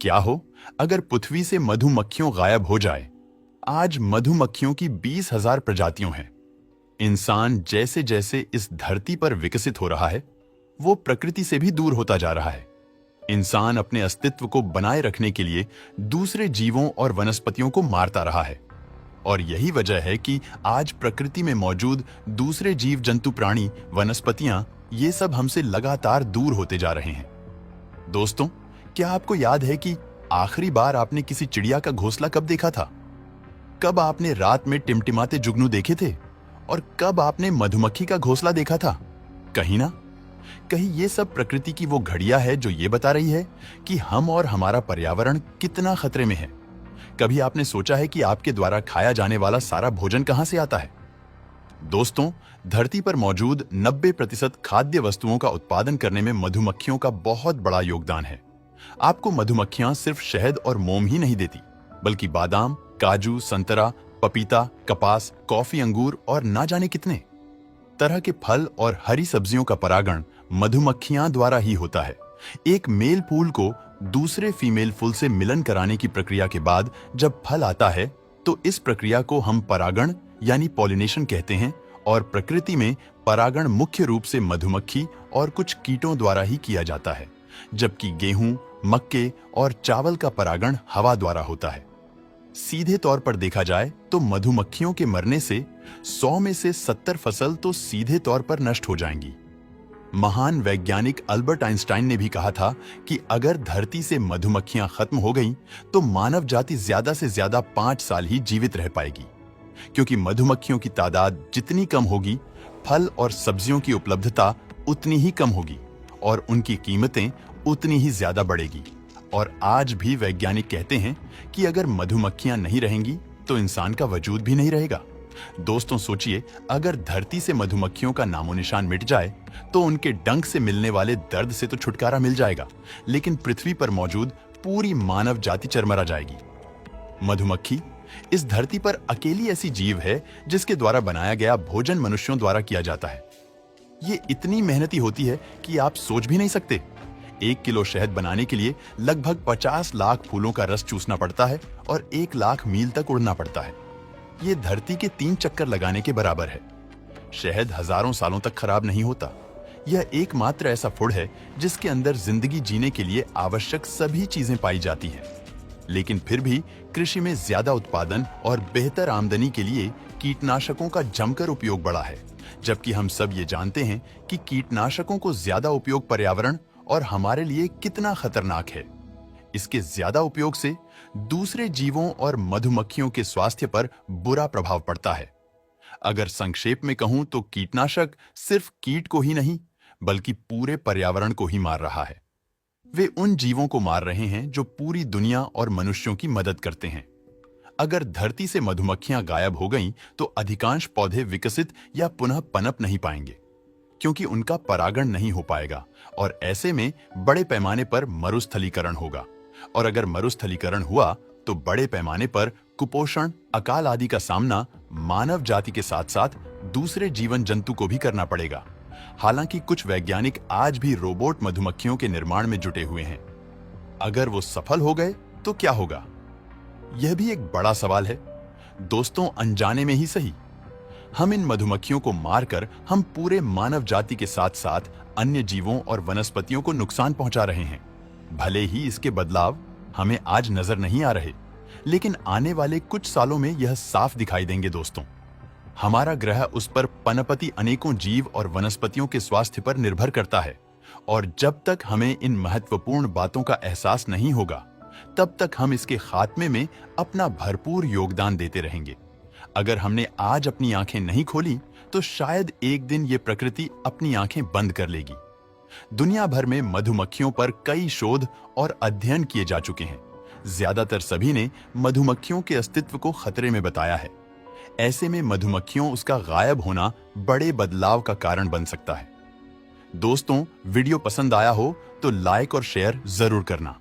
क्या हो अगर पृथ्वी से मधुमक्खियों गायब हो जाए। आज मधुमक्खियों की 20,000 प्रजातियों हैं। इंसान जैसे जैसे इस धरती पर विकसित हो रहा है, वो प्रकृति से भी दूर होता जा रहा है। इंसान अपने अस्तित्व को बनाए रखने के लिए दूसरे जीवों और वनस्पतियों को मारता रहा है। और यही वजह है कि आज प्रकृति में मौजूद दूसरे जीव जंतु प्राणी वनस्पतियां ये सब हमसे लगातार दूर होते जा रहे हैं। दोस्तों, क्या आपको याद है कि आखिरी बार आपने किसी चिड़िया का घोंसला कब देखा था? कब आपने रात में टिमटिमाते जुगनू देखे थे? और कब आपने मधुमक्खी का घोंसला देखा था? कहीं ना कहीं ये सब प्रकृति की वो घड़ियां है जो ये बता रही है कि हम और हमारा पर्यावरण कितना खतरे में है। कभी आपने सोचा है कि आपके द्वारा खाया जाने वाला सारा भोजन कहां से आता है? दोस्तों, धरती पर मौजूद 90% खाद्य वस्तुओं का उत्पादन करने में मधुमक्खियों का बहुत बड़ा योगदान है। आपको मधुमक्खियां सिर्फ शहद और मोम ही नहीं देती, बल्कि बादाम, काजू, संतरा, पपीता, कपास, कॉफी, अंगूर और ना जाने कितने तरह के फल और हरी सब्जियों का परागण मधुमक्खियां द्वारा ही होता है। एक मेल फूल को दूसरे फीमेल फूल से मिलन कराने की प्रक्रिया के बाद जब फल आता है, तो इस प्रक्रिया को हम परागण यानी पॉलिनेशन कहते हैं। और प्रकृति में परागण मुख्य रूप से मधुमक्खी और कुछ कीटों द्वारा ही किया जाता है, जबकि गेहूं, मक्के और चावल का परागण हवा द्वारा होता है। सीधे तौर पर देखा जाए तो मधुमक्खियों के मरने से 100 में से 70 फसल तो सीधे तौर पर नष्ट हो जाएंगी। महान वैज्ञानिक अल्बर्ट आइंस्टाइन ने भी कहा था कि अगर धरती से मधुमक्खियां खत्म हो गईं, तो मानव जाति ज्यादा से ज्यादा 5 साल ही जीवित रह पाएगी। क्योंकि मधुमक्खियों की तादाद जितनी कम होगी, फल और सब्जियों की उपलब्धता उतनी ही कम होगी और उनकी कीमतें उतनी ही ज्यादा बढ़ेगी। और आज भी वैज्ञानिक कहते हैं कि अगर मधुमक्खियां नहीं रहेंगी तो इंसान का वजूद भी नहीं रहेगा। दोस्तों, सोचिए, अगर धरती से मधुमक्खियों का नामो निशान मिट जाए तो उनके डंक से मिलने वाले दर्द से तो छुटकारा मिल जाएगा, लेकिन पृथ्वी पर मौजूद पूरी मानव जाति चरमरा जाएगी। मधुमक्खी इस धरती पर अकेली ऐसी जीव है जिसके द्वारा बनाया गया भोजन मनुष्यों द्वारा किया जाता है। ये इतनी मेहनती होती है कि आप सोच भी नहीं सकते। 1 किलो शहद बनाने के लिए लगभग 50 लाख फूलों का रस चूसना पड़ता है और 1 लाख मील तक उड़ना पड़ता है। ये धरती के 3 चक्कर लगाने के बराबर है। शहद हजारों सालों तक खराब नहीं होता। यह एकमात्र ऐसा फूड है जिसके अंदर जिंदगी जीने के लिए आवश्यक सभी चीजें पाई जाती हैं। लेकिन फिर भी कृषि में ज्यादा उत्पादन और बेहतर आमदनी के लिए कीटनाशकों का जमकर उपयोग बढ़ा है, जबकि हम सब ये जानते हैं कि कीटनाशकों को ज्यादा उपयोग पर्यावरण और हमारे लिए कितना खतरनाक है। इसके ज्यादा उपयोग से दूसरे जीवों और मधुमक्खियों के स्वास्थ्य पर बुरा प्रभाव पड़ता है। अगर संक्षेप में कहूं तो कीटनाशक सिर्फ कीट को ही नहीं, बल्कि पूरे पर्यावरण को ही मार रहा है। वे उन जीवों को मार रहे हैं जो पूरी दुनिया और मनुष्यों की मदद करते हैं। अगर धरती से मधुमक्खियां गायब हो गईं, तो अधिकांश पौधे विकसित या पुनः पनप नहीं पाएंगे, क्योंकि उनका परागण नहीं हो पाएगा और ऐसे में बड़े पैमाने पर मरुस्थलीकरण होगा। और अगर मरुस्थलीकरण हुआ तो बड़े पैमाने पर कुपोषण, अकाल आदि का सामना मानव जाति के साथ साथ दूसरे जीवन जंतु को भी करना पड़ेगा। हालांकि कुछ वैज्ञानिक आज भी रोबोट मधुमक्खियों के निर्माण में जुटे हुए हैं। अगर वो सफल हो गए तो क्या होगा? यह भी एक बड़ा सवाल है। दोस्तों, अनजाने में ही सही, हम इन मधुमक्खियों को मारकर हम पूरे मानव जाति के साथ साथ अन्य जीवों और वनस्पतियों को नुकसान पहुंचा रहे हैं। भले ही इसके बदलाव हमें आज नजर नहीं आ रहे, लेकिन आने वाले कुछ सालों में यह साफ दिखाई देंगे। दोस्तों, हमारा ग्रह, उस पर पनपती अनेकों जीव और वनस्पतियों के स्वास्थ्य पर निर्भर करता है। और जब तक हमें इन महत्वपूर्ण बातों का एहसास नहीं होगा, तब तक हम इसके खात्मे में अपना भरपूर योगदान देते रहेंगे। अगर हमने आज अपनी आंखें नहीं खोली, तो शायद एक दिन ये प्रकृति अपनी आंखें बंद कर लेगी। दुनिया भर में मधुमक्खियों पर कई शोध और अध्ययन किए जा चुके हैं। ज्यादातर सभी ने मधुमक्खियों के अस्तित्व को खतरे में बताया है। ऐसे में मधुमक्खियों उसका गायब होना बड़े बदलाव का कारण बन सकता है। दोस्तों, वीडियो पसंद आया हो तो लाइक और शेयर जरूर करना।